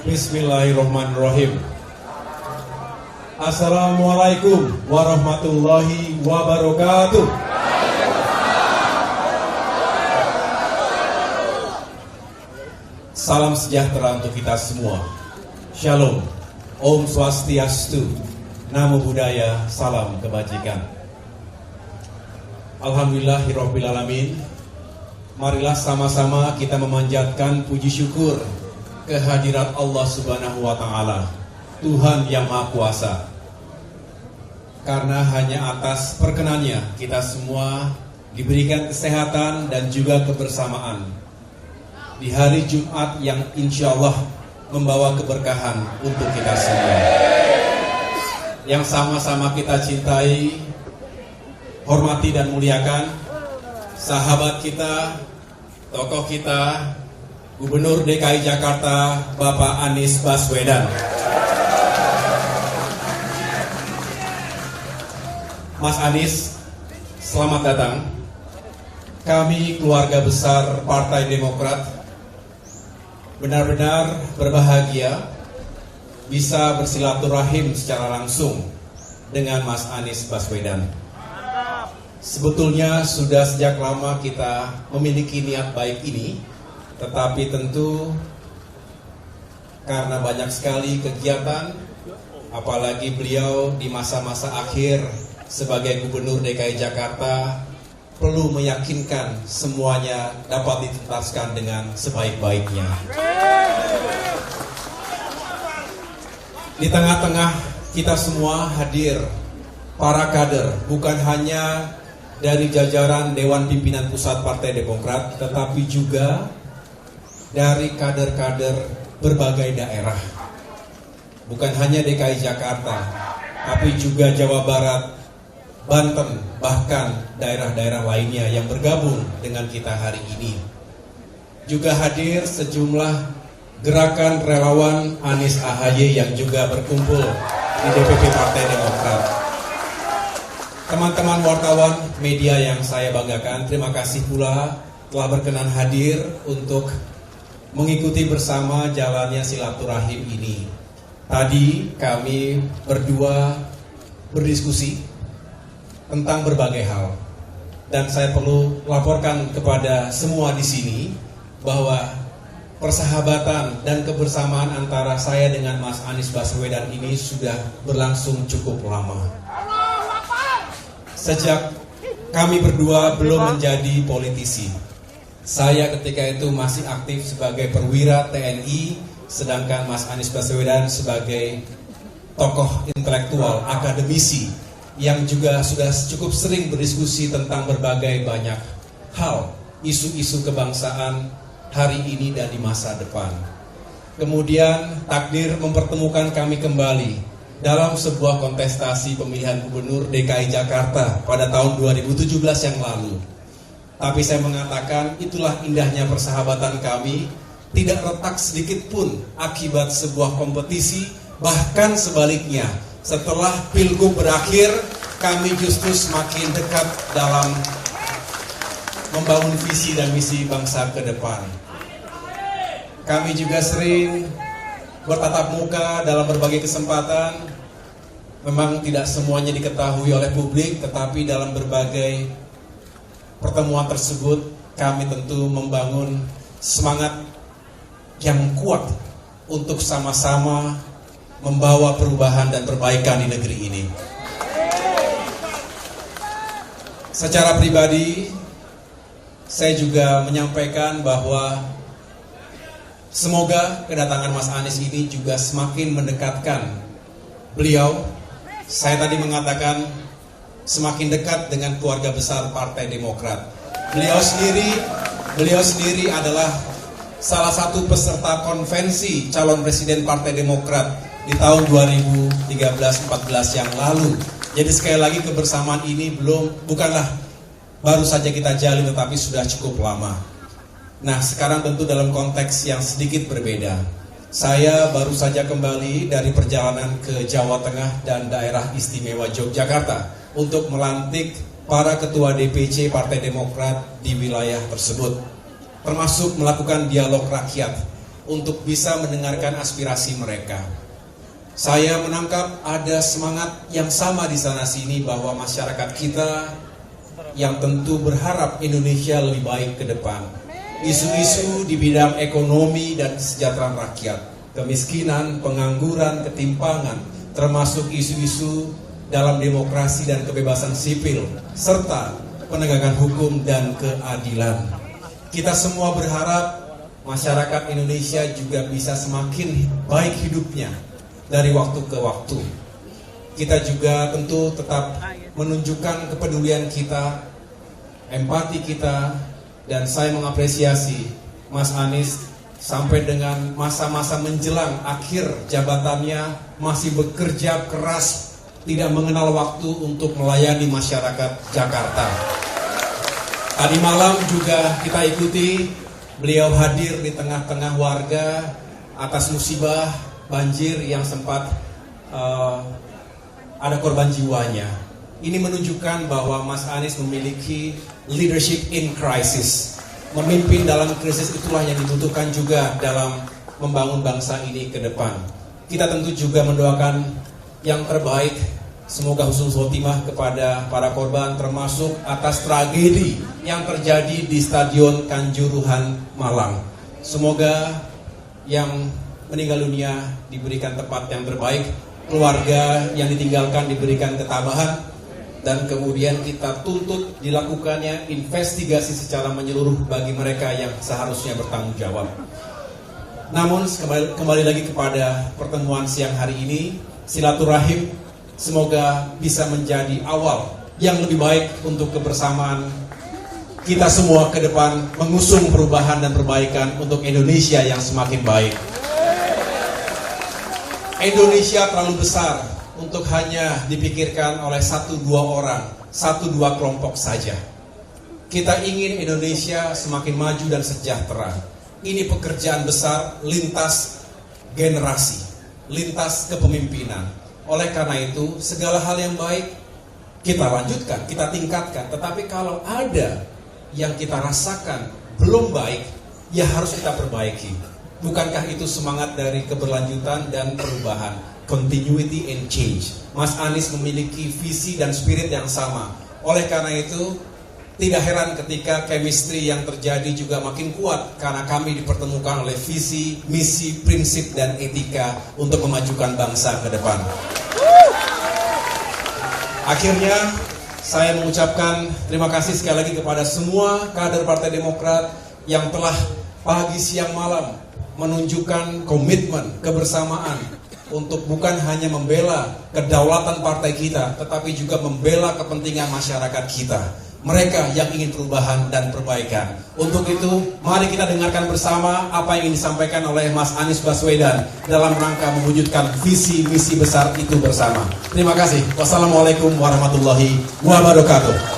Bismillahirrahmanirrahim. Assalamualaikum warahmatullahi wabarakatuh. Salam sejahtera untuk kita semua. Shalom, Om Swastiastu, Namo Buddhaya, salam kebajikan. Alhamdulillahirrahmanirrahim. Marilah sama-sama kita memanjatkan puji syukur kehadirat Allah Subhanahu wa Ta'ala, Tuhan yang Maha Kuasa. Karena hanya atas perkenannya kita semua diberikan kesehatan dan juga kebersamaan di hari Jumat yang insya Allah membawa keberkahan untuk kita semua. Yang sama-sama kita cintai, hormati dan muliakan sahabat kita, tokoh kita, Gubernur DKI Jakarta, Bapak Anies Baswedan. Mas Anies, selamat datang. Kami keluarga besar Partai Demokrat benar-benar berbahagia bisa bersilaturahim secara langsung dengan Mas Anies Baswedan. Sebetulnya sudah sejak lama kita memiliki niat baik ini, tetapi tentu karena banyak sekali kegiatan, apalagi beliau di masa-masa akhir sebagai Gubernur DKI Jakarta perlu meyakinkan semuanya dapat dituntaskan dengan sebaik-baiknya. Di tengah-tengah kita semua hadir para kader, bukan hanya dari jajaran Dewan Pimpinan Pusat Partai Demokrat, tetapi juga dari kader-kader berbagai daerah. Bukan hanya DKI Jakarta, tapi juga Jawa Barat, Banten, bahkan daerah-daerah lainnya yang bergabung dengan kita hari ini. Juga hadir sejumlah gerakan relawan Anies AHY yang juga berkumpul di DPP Partai Demokrat. Teman-teman wartawan media yang saya banggakan, terima kasih pula telah berkenan hadir untuk mengikuti bersama jalannya silaturahim ini. Tadi kami berdua berdiskusi tentang berbagai hal, dan saya perlu laporkan kepada semua di sini bahwa persahabatan dan kebersamaan antara saya dengan Mas Anies Baswedan ini sudah berlangsung cukup lama. Sejak kami berdua belum menjadi politisi, saya ketika itu masih aktif sebagai perwira TNI, sedangkan Mas Anies Baswedan sebagai tokoh intelektual, akademisi, yang juga sudah cukup sering berdiskusi tentang berbagai banyak hal, isu-isu kebangsaan hari ini dan di masa depan. Kemudian takdir mempertemukan kami kembali dalam sebuah kontestasi pemilihan Gubernur DKI Jakarta pada tahun 2017 yang lalu. Tapi saya mengatakan itulah indahnya persahabatan kami, tidak retak sedikit pun akibat sebuah kompetisi, bahkan sebaliknya. Setelah Pilgub berakhir, kami justru semakin dekat dalam membangun visi dan misi bangsa ke depan. Kami juga sering bertatap muka dalam berbagai kesempatan. Memang tidak semuanya diketahui oleh publik, tetapi dalam berbagai pertemuan tersebut kami tentu membangun semangat yang kuat untuk sama-sama membawa perubahan dan perbaikan di negeri ini. Secara pribadi, saya juga menyampaikan bahwa semoga kedatangan Mas Anies ini juga semakin mendekatkan beliau. Saya tadi mengatakan semakin dekat dengan keluarga besar Partai Demokrat. Beliau sendiri adalah salah satu peserta konvensi calon presiden Partai Demokrat di tahun 2013-14 yang lalu. Jadi sekali lagi kebersamaan ini bukanlah baru saja kita jalin, tetapi sudah cukup lama. Nah, sekarang tentu dalam konteks yang sedikit berbeda. Saya baru saja kembali dari perjalanan ke Jawa Tengah dan daerah istimewa Yogyakarta untuk melantik para ketua DPC Partai Demokrat di wilayah tersebut, termasuk melakukan dialog rakyat untuk bisa mendengarkan aspirasi mereka. Saya menangkap ada semangat yang sama di sana-sini bahwa masyarakat kita yang tentu berharap Indonesia lebih baik ke depan. Isu-isu di bidang ekonomi dan kesejahteraan rakyat, kemiskinan, pengangguran, ketimpangan, termasuk isu-isu dalam demokrasi dan kebebasan sipil, serta penegakan hukum dan keadilan. Kita semua berharap masyarakat Indonesia juga bisa semakin baik hidupnya dari waktu ke waktu. Kita juga tentu tetap menunjukkan kepedulian kita, empati kita, dan saya mengapresiasi Mas Anies sampai dengan masa-masa menjelang akhir jabatannya masih bekerja keras, tidak mengenal waktu untuk melayani masyarakat Jakarta. Tadi malam juga kita ikuti beliau hadir di tengah-tengah warga atas musibah banjir yang sempat ada korban jiwanya. Ini menunjukkan bahwa Mas Anies memiliki leadership in crisis. Memimpin dalam krisis itulah yang dibutuhkan juga dalam membangun bangsa ini ke depan. Kita tentu juga mendoakan yang terbaik, semoga husnul khotimah kepada para korban, termasuk atas tragedi yang terjadi di Stadion Kanjuruhan Malang. Semoga yang meninggal dunia diberikan tempat yang terbaik, keluarga yang ditinggalkan diberikan ketabahan, dan kemudian kita tuntut dilakukannya investigasi secara menyeluruh bagi mereka yang seharusnya bertanggung jawab. Namun kembali lagi kepada pertemuan siang hari ini, silaturahim semoga bisa menjadi awal yang lebih baik untuk kebersamaan kita semua ke depan, mengusung perubahan dan perbaikan untuk Indonesia yang semakin baik. Indonesia terlalu besar untuk hanya dipikirkan oleh 1-2 orang, 1-2 kelompok saja. Kita ingin Indonesia semakin maju dan sejahtera. Ini pekerjaan besar lintas generasi, lintas kepemimpinan. Oleh karena itu, segala hal yang baik kita lanjutkan, kita tingkatkan. Tetapi kalau ada yang kita rasakan belum baik, ya harus kita perbaiki. Bukankah itu semangat dari keberlanjutan dan perubahan? Continuity and change. Mas Anies memiliki visi dan spirit yang sama. Oleh karena itu, tidak heran ketika chemistry yang terjadi juga makin kuat karena kami dipertemukan oleh visi, misi, prinsip, dan etika untuk memajukan bangsa ke depan. Akhirnya, saya mengucapkan terima kasih sekali lagi kepada semua kader Partai Demokrat yang telah pagi, siang, malam menunjukkan komitmen, kebersamaan untuk bukan hanya membela kedaulatan partai kita, tetapi juga membela kepentingan masyarakat kita. Mereka yang ingin perubahan dan perbaikan. Untuk itu, mari kita dengarkan bersama apa yang ingin disampaikan oleh Mas Anies Baswedan dalam rangka mewujudkan visi misi besar itu bersama. Terima kasih. Wassalamualaikum warahmatullahi wabarakatuh.